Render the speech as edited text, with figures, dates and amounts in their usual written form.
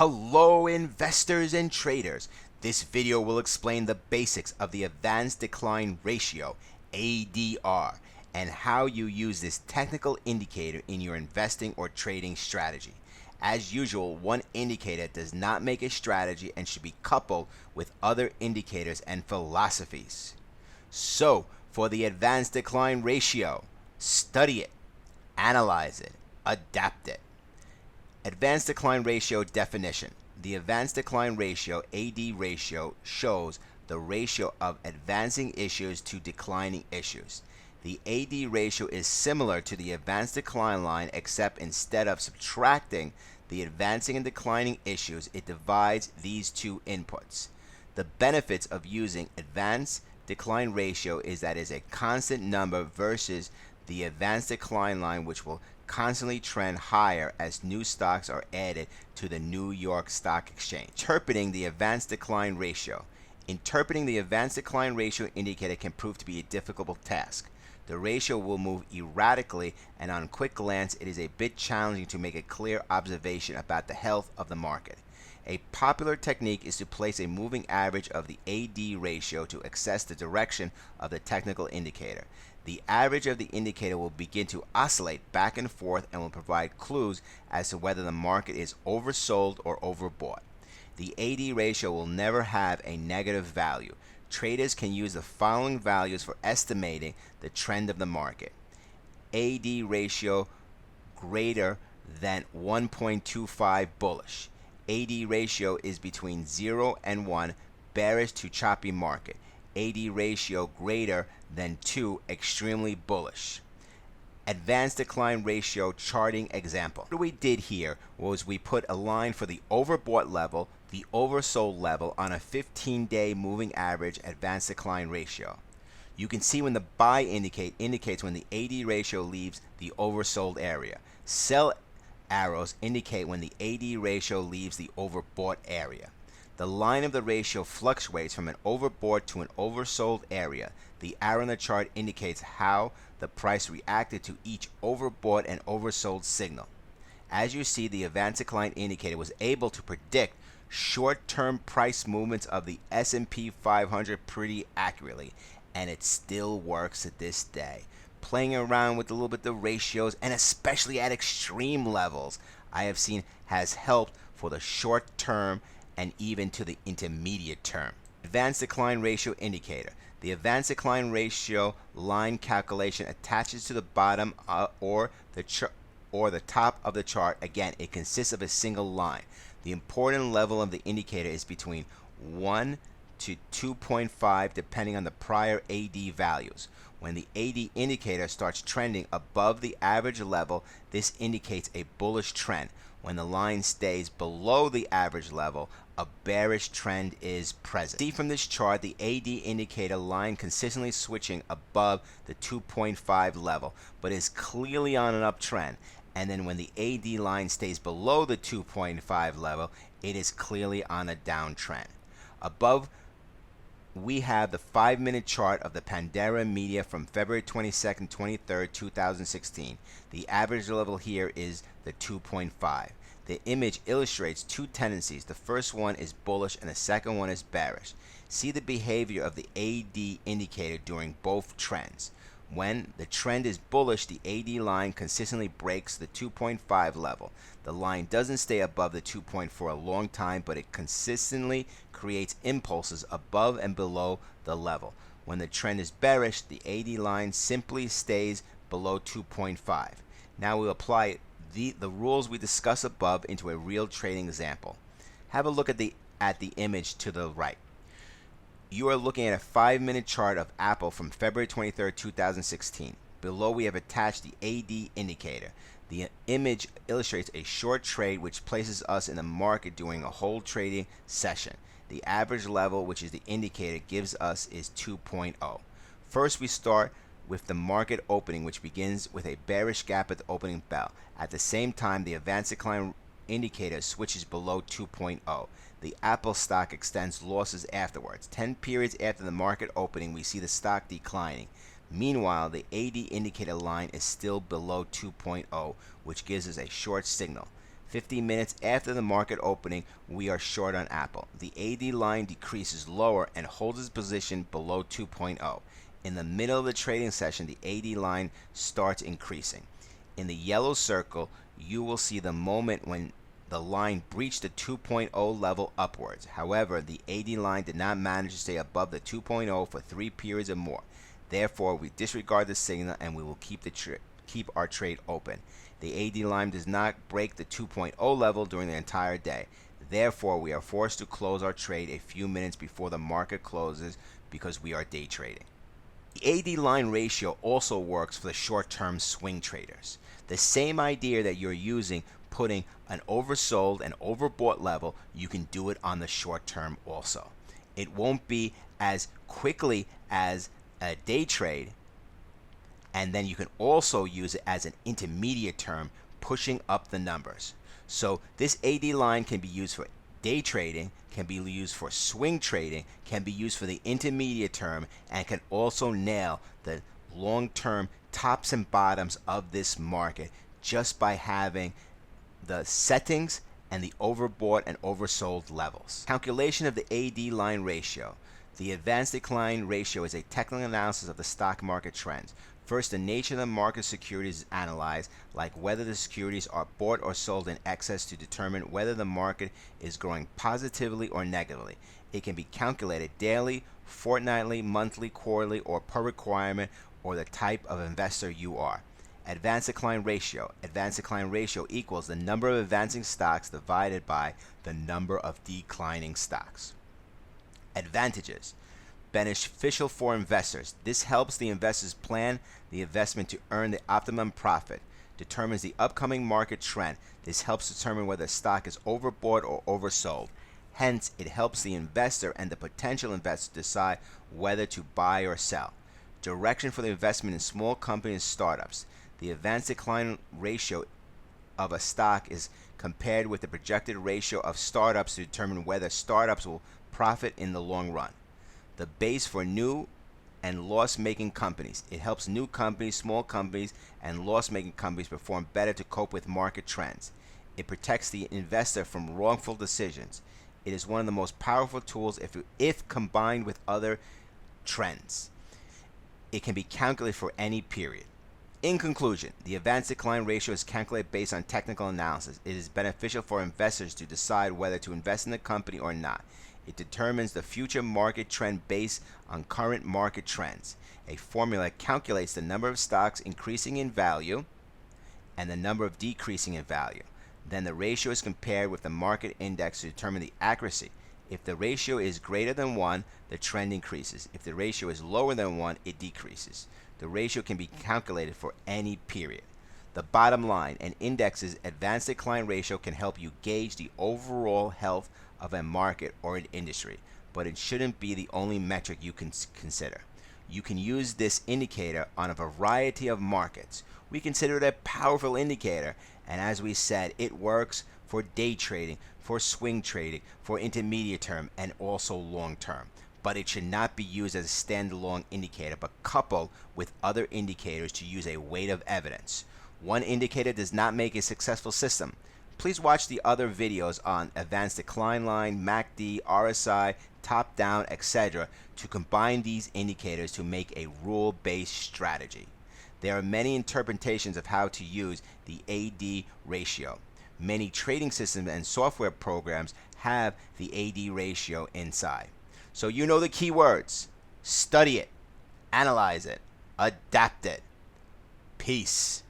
Hello investors and traders. This video will explain the basics of the Advanced Decline Ratio, ADR, and how you use this technical indicator in your investing or trading strategy. As usual, one indicator does not make a strategy and should be coupled with other indicators and philosophies. So, for the Advanced Decline Ratio, study it, analyze it, adapt it. Advanced Decline Ratio definition. The Advanced Decline Ratio, AD ratio, shows the ratio of advancing issues to declining issues. The AD ratio is similar to the advanced decline line, except instead of subtracting the advancing and declining issues, it divides these two inputs. The benefits of using advanced decline ratio is that it is a constant number versus the advanced decline line, which will constantly trend higher as new stocks are added to the New York Stock Exchange. Interpreting the advanced decline ratio. Interpreting the advanced decline ratio indicator can prove to be a difficult task. The ratio will move erratically, and on quick glance it is a bit challenging to make a clear observation about the health of the market. A popular technique is to place a moving average of the AD ratio to assess the direction of the technical indicator. The average of the indicator will begin to oscillate back and forth and will provide clues as to whether the market is oversold or overbought. The AD ratio will never have a negative value. Traders can use the following values for estimating the trend of the market. AD ratio greater than 1.25 bullish. AD ratio is between 0 and 1, bearish to choppy market. AD ratio greater than 2, extremely bullish. Advanced decline ratio charting example. What we did here was we put a line for the overbought level, the oversold level on a 15-day moving average advanced decline ratio. You can see when the buy indicates when the AD ratio leaves the oversold area. Sell arrows indicate when the AD ratio leaves the overbought area. The line of the ratio fluctuates from an overbought to an oversold area. The arrow in the chart indicates how the price reacted to each overbought and oversold signal. As you see, the advanced decline indicator was able to predict short-term price movements of the S&P 500 pretty accurately, and it still works to this day. Playing around with a little bit of the ratios, and especially at extreme levels, I have seen has helped for the short term and even to the intermediate term. Advanced decline ratio indicator. The advanced decline ratio line calculation attaches to the bottom or the top of the chart. Again, it consists of a single line. The important level of the indicator is between 1 to 2.5 depending on the prior AD values. When the AD indicator starts trending above the average level, this indicates a bullish trend. When the line stays below the average level, a bearish trend is present. See from this chart the AD indicator line consistently switching above the 2.5 level, but is clearly on an uptrend. And then when the AD line stays below the 2.5 level, it is clearly on a downtrend. Above, we have the 5-minute chart of the Pandora Media from February 22nd, 23rd, 2016. The average level here is the 2.5. The image illustrates two tendencies. The first one is bullish and the second one is bearish. See the behavior of the AD indicator during both trends. When the trend is bullish, the AD line consistently breaks the 2.5 level. The line doesn't stay above the 2.4 for a long time, but it consistently creates impulses above and below the level. When the trend is bearish, the AD line simply stays below 2.5. Now we'll apply the rules we discussed above into a real trading example. Have a look at the image to the right. You are looking at a 5-minute chart of Apple from February 23rd, 2016. Below we have attached the AD indicator. The image illustrates a short trade which places us in the market during a whole trading session. The average level, which is the indicator gives us, is 2.0. First we start with the market opening, which begins with a bearish gap at the opening bell. At the same time, the advanced decline indicator switches below 2.0. The Apple stock extends losses afterwards. 10 periods after the market opening, we see the stock declining. Meanwhile, the AD indicator line is still below 2.0, which gives us a short signal. 50 minutes after the market opening, we are short on Apple. The AD line decreases lower and holds its position below 2.0. In the middle of the trading session, the AD line starts increasing. In the yellow circle, you will see the moment when the line breached the 2.0 level upwards. However, the AD line did not manage to stay above the 2.0 for 3 periods or more. Therefore, we disregard the signal and we will keep our trade open. The AD line does not break the 2.0 level during the entire day. Therefore, we are forced to close our trade a few minutes before the market closes because we are day trading. The AD line ratio also works for the short-term swing traders. The same idea that you're using putting an oversold and overbought level, you can do it on the short term also. It won't be as quickly as a day trade, and then you can also use it as an intermediate term, pushing up the numbers. So this AD line can be used for day trading, can be used for swing trading, can be used for the intermediate term, and can also nail the long-term tops and bottoms of this market just by having the settings and the overbought and oversold levels. Calculation of the AD line ratio. The advanced decline ratio is a technical analysis of the stock market trends. First, the nature of the market securities is analyzed, like whether the securities are bought or sold in excess to determine whether the market is growing positively or negatively. It can be calculated daily, fortnightly, monthly, quarterly, or per requirement or the type of investor you are. Advanced decline ratio. Advanced decline ratio equals the number of advancing stocks divided by the number of declining stocks. Advantages. Beneficial for investors. This helps the investors plan the investment to earn the optimum profit. Determines the upcoming market trend. This helps determine whether a stock is overbought or oversold. Hence, it helps the investor and the potential investor decide whether to buy or sell. Direction for the investment in small companies and startups. The advanced decline ratio of a stock is compared with the projected ratio of startups to determine whether startups will profit in the long run. The base for new and loss-making companies. It helps new companies, small companies, and loss-making companies perform better to cope with market trends. It protects the investor from wrongful decisions. It is one of the most powerful tools if combined with other trends. It can be calculated for any period. In conclusion, the advanced decline ratio is calculated based on technical analysis. It is beneficial for investors to decide whether to invest in the company or not. It determines the future market trend based on current market trends. A formula calculates the number of stocks increasing in value and the number of decreasing in value. Then the ratio is compared with the market index to determine the accuracy. If the ratio is greater than 1, the trend increases. If the ratio is lower than 1, it decreases. The ratio can be calculated for any period. The bottom line, an index's advanced decline ratio can help you gauge the overall health of a market or an industry, but it shouldn't be the only metric you can consider. You can use this indicator on a variety of markets. We consider it a powerful indicator, and as we said, it works for day trading, for swing trading, for intermediate term, and also long term. But it should not be used as a standalone indicator, but coupled with other indicators to use a weight of evidence. One indicator does not make a successful system. Please watch the other videos on advanced decline line, MACD, RSI, top down, etc. to combine these indicators to make a rule-based strategy. There are many interpretations of how to use the AD ratio. Many trading systems and software programs have the AD ratio inside. So you know the keywords. Study it, analyze it, adapt it. Peace.